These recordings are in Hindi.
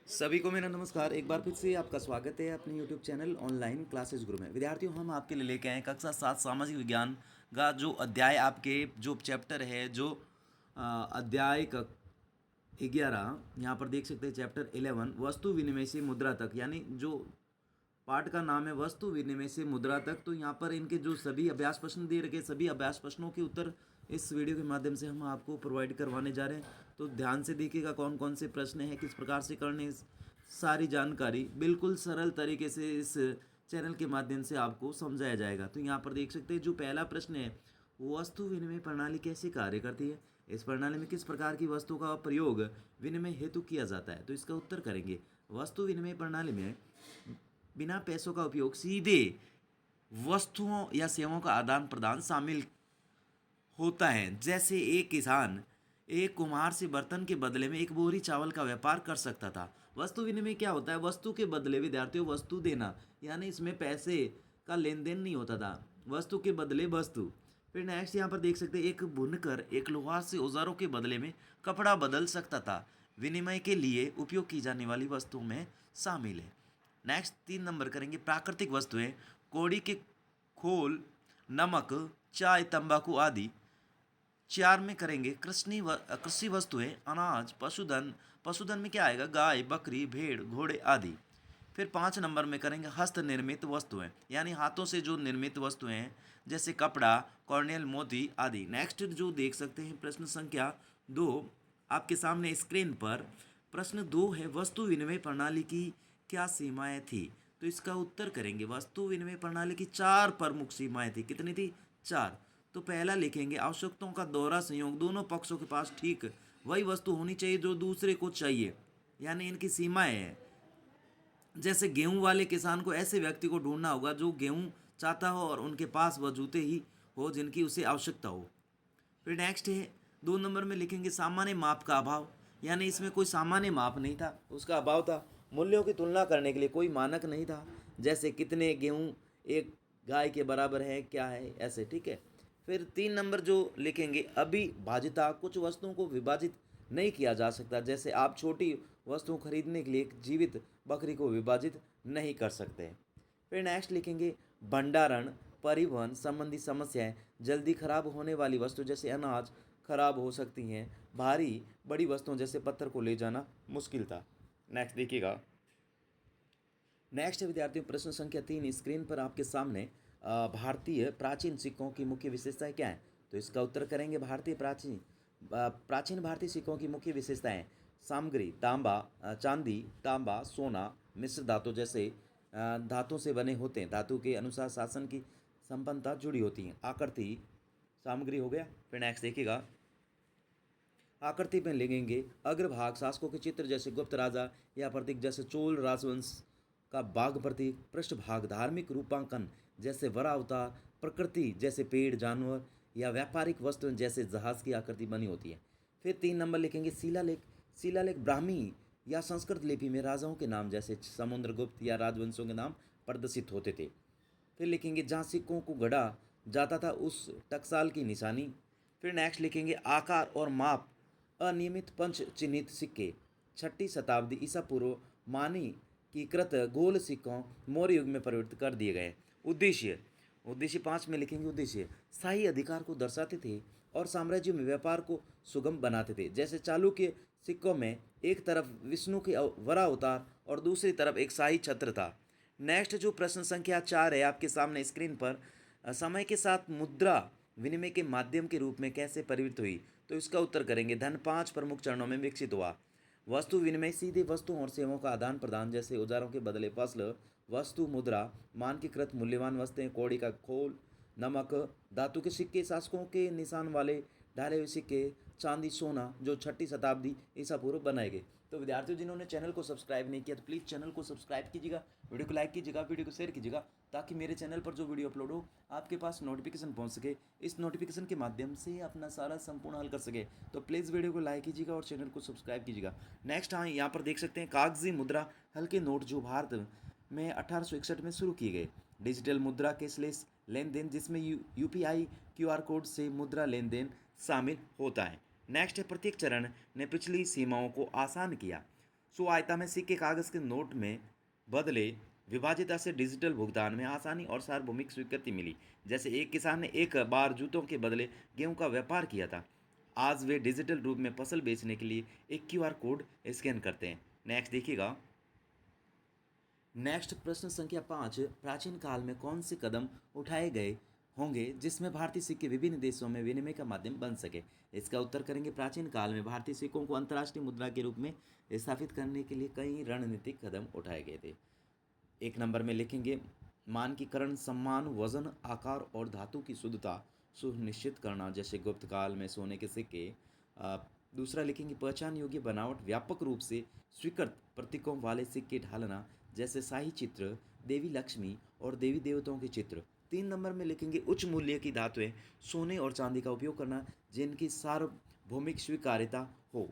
सभी को मेरा नमस्कार। एक बार फिर से आपका स्वागत है अपने YouTube चैनल ऑनलाइन क्लासेस गुरु में। विद्यार्थियों, हम आपके लिए लेके आए कक्षा 7 सामाजिक विज्ञान का जो अध्याय आपके जो चैप्टर है जो अध्याय का 11 यहाँ पर देख सकते हैं। चैप्टर 11 वस्तु विनिमय से मुद्रा तक, यानी जो पाठ का नाम है वस्तु विनिमय से मुद्रा तक। तो यहाँ पर इनके जो सभी अभ्यास प्रश्न दे रखे, सभी अभ्यास प्रश्नों के उत्तर इस वीडियो के माध्यम से हम आपको प्रोवाइड करवाने जा रहे हैं। तो ध्यान से देखिएगा कौन कौन से प्रश्न हैं, किस प्रकार से करने, सारी जानकारी बिल्कुल सरल तरीके से इस चैनल के माध्यम से आपको समझाया जाएगा। तो यहाँ पर देख सकते हैं जो पहला प्रश्न है, वस्तु विनिमय प्रणाली कैसे कार्य करती है, इस प्रणाली में किस प्रकार की वस्तु का प्रयोग विनिमय हेतु किया जाता है। तो इसका उत्तर करेंगे, वस्तु विनिमय प्रणाली में बिना पैसों का उपयोग सीधे वस्तुओं या सेवाओं का आदान प्रदान शामिल होता है। जैसे एक किसान एक कुम्हार से बर्तन के बदले में एक बोरी चावल का व्यापार कर सकता था। वस्तु विनिमय क्या होता है? वस्तु के बदले विद्यार्थियों वस्तु देना, यानी इसमें पैसे का लेन देन नहीं होता था, वस्तु के बदले वस्तु। फिर नेक्स्ट यहाँ पर देख सकते हैं, एक बुनकर एक लोहार से औजारों के बदले में कपड़ा बदल सकता था। विनिमय के लिए उपयोग की जाने वाली वस्तुओं में शामिल है। नेक्स्ट 3 नंबर करेंगे, प्राकृतिक वस्तुएं, कोड़ी के खोल, नमक, चाय, तंबाकू आदि। 4 में करेंगे कृषि वस्तुएं, अनाज, पशुधन। पशुधन में क्या आएगा? गाय, बकरी, भेड़, घोड़े आदि। फिर 5 नंबर में करेंगे हस्त निर्मित वस्तुएं, यानी हाथों से जो निर्मित वस्तुएं हैं, जैसे कपड़ा, कॉर्नियल, मोती आदि। नेक्स्ट जो देख सकते हैं प्रश्न संख्या 2 आपके सामने स्क्रीन पर। प्रश्न 2 है, वस्तु विनिमय प्रणाली की क्या सीमाएं थी? तो इसका उत्तर करेंगे, वस्तु विनिमय प्रणाली की 4 प्रमुख सीमाएं थी। कितनी थी? 4। तो पहला लिखेंगे, आवश्यकताओं का दोहरा संयोग, दोनों पक्षों के पास ठीक वही वस्तु होनी चाहिए जो दूसरे को चाहिए, यानी इनकी सीमाएं हैं। जैसे गेहूं वाले किसान को ऐसे व्यक्ति को ढूंढना होगा जो गेहूं चाहता हो और उनके पास वह जूते ही हो जिनकी उसे आवश्यकता हो। फिर नेक्स्ट है 2 नंबर में लिखेंगे, सामान्य माप का अभाव, यानी इसमें कोई सामान्य माप नहीं था, उसका अभाव था। मूल्यों की तुलना करने के लिए कोई मानक नहीं था, जैसे कितने गेहूं एक गाय के बराबर है, क्या है, ऐसे। ठीक है। फिर 3 नंबर जो लिखेंगे, अविभाज्यता, कुछ वस्तुओं को विभाजित नहीं किया जा सकता, जैसे आप छोटी वस्तु खरीदने के लिए एक जीवित बकरी को विभाजित नहीं कर सकते। फिर नेक्स्ट लिखेंगे, भंडारण, परिवहन संबंधी समस्याएं, जल्दी खराब होने वाली वस्तु जैसे अनाज खराब हो सकती हैं, भारी बड़ी वस्तुओं जैसे पत्थर को ले जाना मुश्किल था। नेक्स्ट देखिएगा। नेक्स्ट है विद्यार्थियों प्रश्न संख्या 3 स्क्रीन पर आपके सामने। भारतीय प्राचीन सिक्कों की मुख्य विशेषताएं क्या है? तो इसका उत्तर करेंगे, प्राचीन भारतीय सिक्कों की मुख्य विशेषताएं सामग्री, तांबा, चांदी, तांबा, सोना, मिश्र धातु जैसे धातु से बने होते हैं। धातु के अनुसार शासन की संपन्नता जुड़ी होती है। आकृति, सामग्री हो गया। फिर नेक्स्ट देखिएगा, आकृति में लिखेंगे, अग्रभाग शासकों के चित्र जैसे गुप्त राजा या प्रतीक जैसे चोल राजवंश का बाघ प्रतीक। पृष्ठभाग धार्मिक रूपांकन जैसे वरा अवतार, प्रकृति जैसे पेड़, जानवर या व्यापारिक वस्तुएं जैसे जहाज की आकृति बनी होती है। फिर 3 नंबर लिखेंगे, शिलालेख। शिलालेख ब्राह्मी या संस्कृत लिपि में राजाओं के नाम जैसे समुद्रगुप्त या राजवंशों के नाम प्रदर्शित होते थे। फिर लिखेंगे, जहाँ सिक्कों को गढ़ा जाता था उस टकसाल की निशानी। फिर नेक्स्ट लिखेंगे, आकार और माप अनियमित पंच चिन्हित सिक्के। 6ठी शताब्दी ईसा पूर्व मानकीकृत गोल सिक्कों मौर्य युग में परिवर्तित कर दिए गए। उद्देश्य, उद्देश्य 5 में लिखेंगे, उद्देश्य शाही अधिकार को दर्शाते थे और साम्राज्य में व्यापार को सुगम बनाते थे। जैसे चालुक्य सिक्कों में एक तरफ विष्णु के वरा अवतार और दूसरी तरफ एक शाही छत्र था। नेक्स्ट जो प्रश्न संख्या 4 है आपके सामने स्क्रीन पर, समय के साथ मुद्रा विनिमय के माध्यम के रूप में कैसे परिवर्तित हुई? तो इसका उत्तर करेंगे, धन 5 प्रमुख चरणों में विकसित हुआ। वस्तु विनिमय सीधे वस्तुओं और सेवाओं का आदान प्रदान, जैसे औजारों के बदले फसल, वस्तु, मुद्रा, मानकीकृत मूल्यवान वस्तुएं, कौड़ी का खोल, नमक, धातु के सिक्के, शासकों के निशान वाले ढाले हुए सिक्के, चांदी, सोना, जो 6ठी शताब्दी ईसा पूर्व बनाए गए। तो विद्यार्थियों जिन्होंने चैनल को सब्सक्राइब नहीं किया तो प्लीज़ चैनल को सब्सक्राइब कीजिएगा, वीडियो को लाइक कीजिएगा, वीडियो को शेयर कीजिएगा, ताकि मेरे चैनल पर जो वीडियो अपलोड हो आपके पास नोटिफिकेशन पहुंच सके। इस नोटिफिकेशन के माध्यम से अपना सारा संपूर्ण हल कर सके। तो प्लीज़ वीडियो को लाइक कीजिएगा और चैनल को सब्सक्राइब कीजिएगा। नेक्स्ट हाँ, यहाँ पर देख सकते हैं, कागजी मुद्रा, हल्के नोट जो भारत में 1861 में शुरू किए गए। डिजिटल मुद्रा, कैशलेस लेन देन, जिसमें यूपीआई क्यूआर कोड से मुद्रा लेन देन शामिल होता है। नेक्स्ट है, प्रत्येक चरण ने पिछली सीमाओं को आसान किया। सो आयता में सिक्के कागज के नोट में बदले विभाजिता से डिजिटल भुगतान में आसानी और सार्वभौमिक स्वीकृति मिली। जैसे एक किसान ने एक बार जूतों के बदले गेहूं का व्यापार किया था, आज वे डिजिटल रूप में फसल बेचने के लिए एक क्यूआर कोड स्कैन करते हैं। नेक्स्ट देखिएगा। नेक्स्ट प्रश्न संख्या 5, प्राचीन काल में कौन से कदम उठाए गए होंगे जिसमें भारतीय सिक्के विभिन्न देशों में विनिमय का माध्यम बन सके। इसका उत्तर करेंगे प्राचीन काल में भारतीय सिक्कों को अंतर्राष्ट्रीय मुद्रा के रूप में स्थापित करने के लिए कई रणनीतिक कदम उठाए गए थे। एक नंबर में लिखेंगे मानकीकरण, सम्मान, वजन, आकार और धातु की शुद्धता सुनिश्चित करना, जैसे गुप्त काल में सोने के सिक्के। अ, दूसरा लिखेंगे पहचान योग्य बनावट, व्यापक रूप से स्वीकृत प्रतीकों वाले सिक्के ढालना, जैसे शाही चित्र, देवी लक्ष्मी और देवी देवताओं के चित्र। 3 नंबर में लिखेंगे उच्च मूल्य की धातुएं, सोने और चांदी का उपयोग करना जिनकी सार्वभौमिक स्वीकार्यता हो।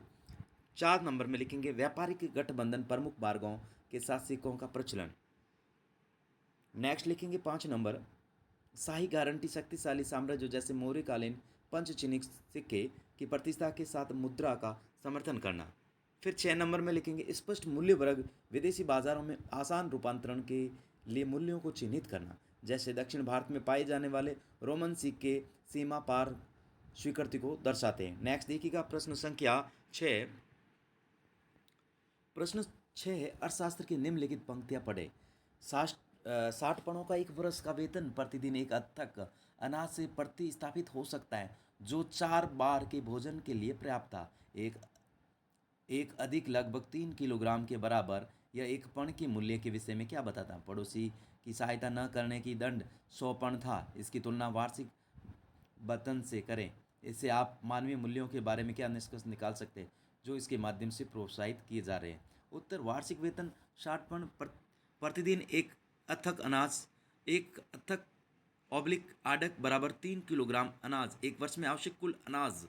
4 नंबर में लिखेंगे व्यापारिक गठबंधन, प्रमुख मार्गों के साथ सिक्कों का प्रचलन। नेक्स्ट लिखेंगे 5 नंबर शाही गारंटी, शक्तिशाली साम्राज्य जैसे मौर्यकालीन पंचचिन्हिक सिक्के की प्रतिष्ठा के साथ मुद्रा का समर्थन करना। फिर 6 नंबर में लिखेंगे स्पष्ट मूल्य वर्ग, विदेशी बाजारों में आसान रूपांतरण के लिए मूल्यों को चिन्हित करना, जैसे दक्षिण भारत में पाए जाने वाले रोमन सिक्के सीमा पार स्वीकृति को दर्शाते हैं। नेक्स्ट देखिएगा प्रश्न संख्या 6। प्रश्न 6 है अर्थशास्त्र की निम्नलिखित पंक्तियां पढ़े। 60 पणों का एक वर्ष का वेतन प्रतिदिन एक अथक अनाज से प्रतिस्थापित हो सकता है जो 4 बार के भोजन के लिए पर्याप्त था। एक एक अधिक लगभग 3 किलोग्राम के बराबर यह एक पण के मूल्य के विषय में क्या बताता। पड़ोसी की सहायता न करने की दंड 100 पण था। इसकी तुलना वार्षिक वेतन से करें। इससे आप मानवीय मूल्यों के बारे में क्या निष्कर्ष निकाल सकते हैं जो इसके माध्यम से प्रोत्साहित किए जा रहे हैं। उत्तर वार्षिक वेतन 60 पण प्रतिदिन एक अथक अनाज, एक अथक ऑब्लिक आडक बराबर 3 किलोग्राम अनाज, एक वर्ष में आवश्यक कुल अनाज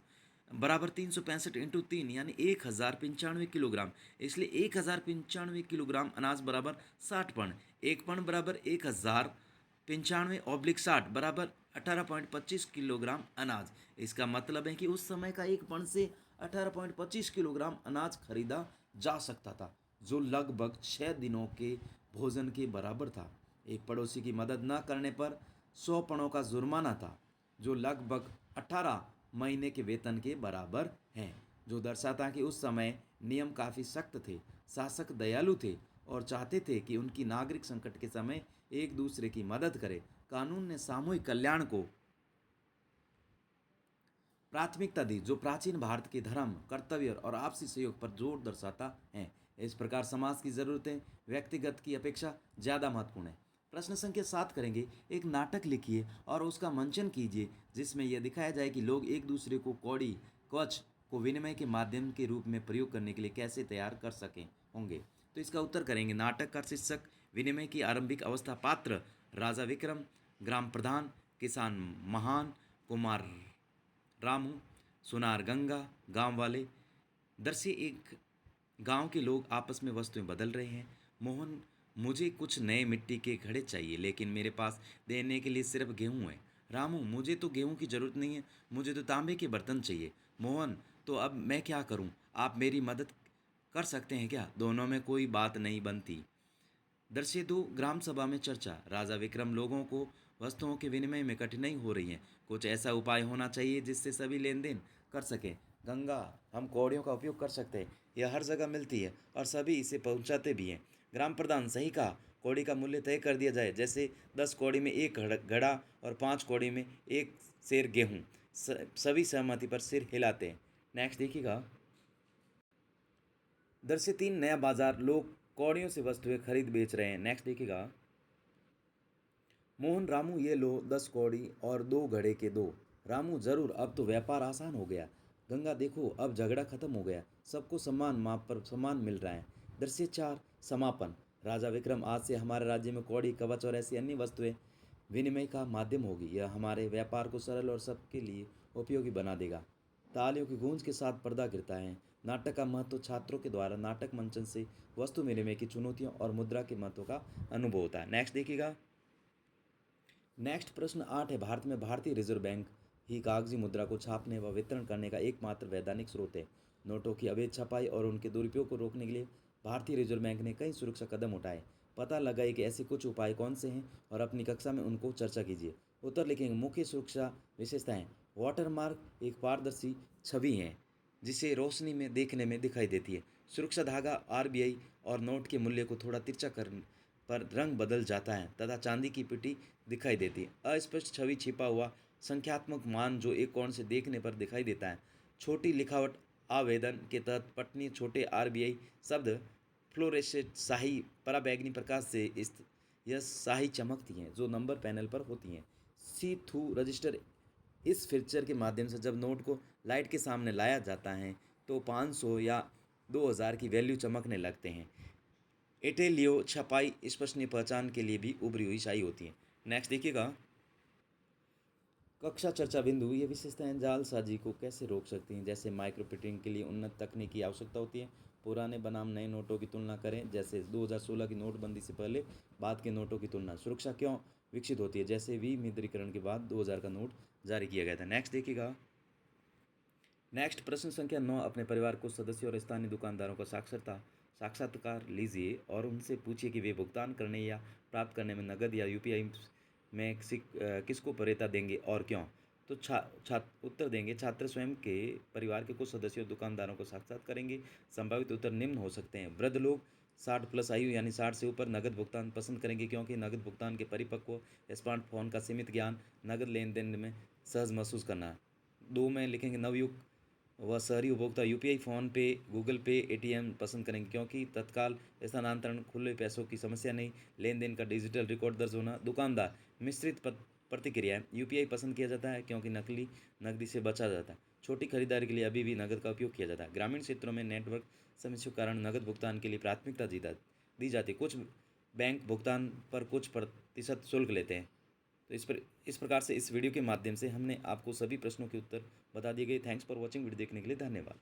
बराबर 365 × 3 यानी 1095 किलोग्राम। इसलिए 1095 किलोग्राम अनाज बराबर 60 पण। एक पण बराबर 1095/60 बराबर 18.25 किलोग्राम अनाज। इसका मतलब है कि उस समय का एक पण से 18.25 किलोग्राम अनाज खरीदा जा सकता था, जो लगभग 6 दिनों के भोजन के बराबर था। एक पड़ोसी की मदद न करने पर 100 पणों का जुर्माना था, जो लगभग 18 महीने के वेतन के बराबर है, जो दर्शाता कि उस समय नियम काफ़ी सख्त थे। शासक दयालु थे और चाहते थे कि उनकी नागरिक संकट के समय एक दूसरे की मदद करे। कानून ने सामूहिक कल्याण को प्राथमिकता दी, जो प्राचीन भारत के धर्म, कर्तव्य और आपसी सहयोग पर जोर दर्शाता है। इस प्रकार समाज की ज़रूरतें व्यक्तिगत की अपेक्षा ज़्यादा महत्वपूर्ण है। प्रश्न संख्या 7 करेंगे एक नाटक लिखिए और उसका मंचन कीजिए जिसमें यह दिखाया जाए कि लोग एक दूसरे को कौड़ी कवच को विनिमय के माध्यम के रूप में प्रयोग करने के लिए कैसे तैयार कर सकें होंगे। तो इसका उत्तर करेंगे नाटक का शीर्षक विनिमय की आरंभिक अवस्था, पात्र राजा विक्रम, ग्राम प्रधान, किसान महान, कुमार रामू, सोनार गंगा, गांव वाले। दृश्य एक गांव के लोग आपस में वस्तुएं बदल रहे हैं। मोहन, मुझे कुछ नए मिट्टी के घड़े चाहिए लेकिन मेरे पास देने के लिए सिर्फ गेहूं है। रामू, मुझे तो गेहूं की जरूरत नहीं है, मुझे तो तांबे के बर्तन चाहिए। मोहन, तो अब मैं क्या करूं, आप मेरी मदद कर सकते हैं क्या। दोनों में कोई बात नहीं बनती। दृश्य 2 ग्राम सभा में चर्चा। राजा विक्रम, लोगों को वस्तुओं के विनिमय में कठिनाई हो रही है, कुछ ऐसा उपाय होना चाहिए जिससे सभी लेन देन कर सकें। गंगा, हम कौड़ियों का उपयोग कर सकते हैं, यह हर जगह मिलती है और सभी इसे पहुंचाते भी हैं। ग्राम प्रधान, सही कहा, कौड़ी का मूल्य तय कर दिया जाए, जैसे 10 कौड़ी में एक घड़ा और 5 कौड़ी में एक सेर गेहूँ। सभी सहमति पर सिर हिलाते हैं। नेक्स्ट देखिएगा। दृश्य 3 नया बाजार, लोग कौड़ियों से वस्तुएं खरीद बेच रहे हैं। नेक्स्ट देखिएगा। मोहन, रामू, ये लो 10 कौड़ी और 2 घड़े के दो। रामू, जरूर, अब तो व्यापार आसान हो गया। गंगा, देखो अब झगड़ा खत्म हो गया, सबको समान माप पर सम्मान मिल रहा है। दृश्य 4 समापन। राजा विक्रम, आज से हमारे राज्य में कौड़ी, कवच और ऐसी अन्य वस्तुएं विनिमय का माध्यम होगी। यह हमारे व्यापार को सरल और सबके लिए उपयोगी बना देगा। तालियों की गूंज के साथ पर्दा गिरता है। नाटक का महत्व। छात्रों के द्वारा नाटक मंचन से वस्तु विनिमय की चुनौतियों और मुद्रा के महत्व का अनुभव होता है। नेक्स्ट देखिएगा। नेक्स्ट प्रश्न 8 है भारत में भारतीय रिजर्व बैंक ही कागजी मुद्रा को छापने व वितरण करने का एकमात्र वैधानिक स्रोत है। नोटों की अवैध छपाई और उनके दुरुपयोग को रोकने के लिए भारतीय रिजर्व बैंक ने कई सुरक्षा कदम उठाए। पता लगाइए कि ऐसे कुछ उपाय कौन से हैं और अपनी कक्षा में उनको चर्चा कीजिए। उत्तर लिखेंगे मुख्य सुरक्षा विशेषताएं। वाटरमार्क एक पारदर्शी छवि है जिसे रोशनी में देखने में दिखाई देती है। सुरक्षा धागा आरबीआई और नोट के मूल्य को थोड़ा तिरछा कर पर रंग बदल जाता है तथा चांदी की पिटी दिखाई देती है। अस्पष्ट छवि छिपा हुआ संख्यात्मक मान जो एक कोण से देखने पर दिखाई देता है। छोटी लिखावट आवेदन के तहत पटनी छोटे आरबीआई शब्द फ्लोरेसेंट शाही पराबैंगनी प्रकाश से इस यह शाही चमकती हैं जो नंबर पैनल पर होती हैं। सी थ्रू रजिस्टर इस फीचर के माध्यम से जब नोट को लाइट के सामने लाया जाता है तो 500 या 2000 की वैल्यू चमकने लगते हैं। इटेलियो छपाई स्पष्ट पहचान के लिए भी उभरी हुई शाही होती है। नेक्स्ट देखिएगा, कक्षा चर्चा बिंदु। ये विशेषताएं जालसाजी को कैसे रोक सकती हैं। जैसे माइक्रो प्रिंटिंग के लिए उन्नत तकनीक की आवश्यकता होती है। पुराने बनाम नए नोटों की तुलना करें। जैसे 2016 की नोटबंदी से पहले बाद के नोटों की तुलना। सुरक्षा क्यों विकसित होती है। जैसे विमुद्रीकरण के बाद 2000 का नोट जारी किया गया था। नेक्स्ट देखिएगा, नेक्स्ट प्रश्न संख्या 9। अपने परिवार को सदस्यों और स्थानीय दुकानदारों का साक्षात्कार लीजिए और उनसे पूछिए कि वे भुगतान करने या प्राप्त करने में नकद या यूपीआई में किसको वरीयता देंगे और क्यों। तो उत्तर देंगे छात्र स्वयं के परिवार के कुछ सदस्यों और दुकानदारों को साक्षात करेंगे। संभावित उत्तर निम्न हो सकते हैं। वृद्ध लोग 60 प्लस आयु यानी 60 से ऊपर नगद भुगतान पसंद करेंगे क्योंकि नगद भुगतान के परिपक्व स्मार्टफोन का सीमित ज्ञान नगद लेन देन में सहज महसूस करना। 2 में लिखेंगे नवयुग व शहरी उपभोक्ता यूपीआई फ़ोन पे गूगल पे एटीएम पसंद करेंगे क्योंकि तत्काल स्थानांतरण खुले पैसों की समस्या नहीं लेन देन का डिजिटल रिकॉर्ड दर्ज होना। दुकानदार मिश्रित प्रतिक्रिया यूपीआई पसंद किया जाता है क्योंकि नकली नकदी से बचा जाता है। छोटी खरीदारी के लिए अभी भी नकद का उपयोग किया जाता है। ग्रामीण क्षेत्रों में नेटवर्क समस्या के कारण नकद भुगतान के लिए प्राथमिकता दी जाती है। कुछ बैंक भुगतान पर कुछ प्रतिशत शुल्क लेते हैं। तो इस प्रकार से इस वीडियो के माध्यम से हमने आपको सभी प्रश्नों के उत्तर बता दिए गए। Thanks for watching. वीडियो देखने के लिए धन्यवाद।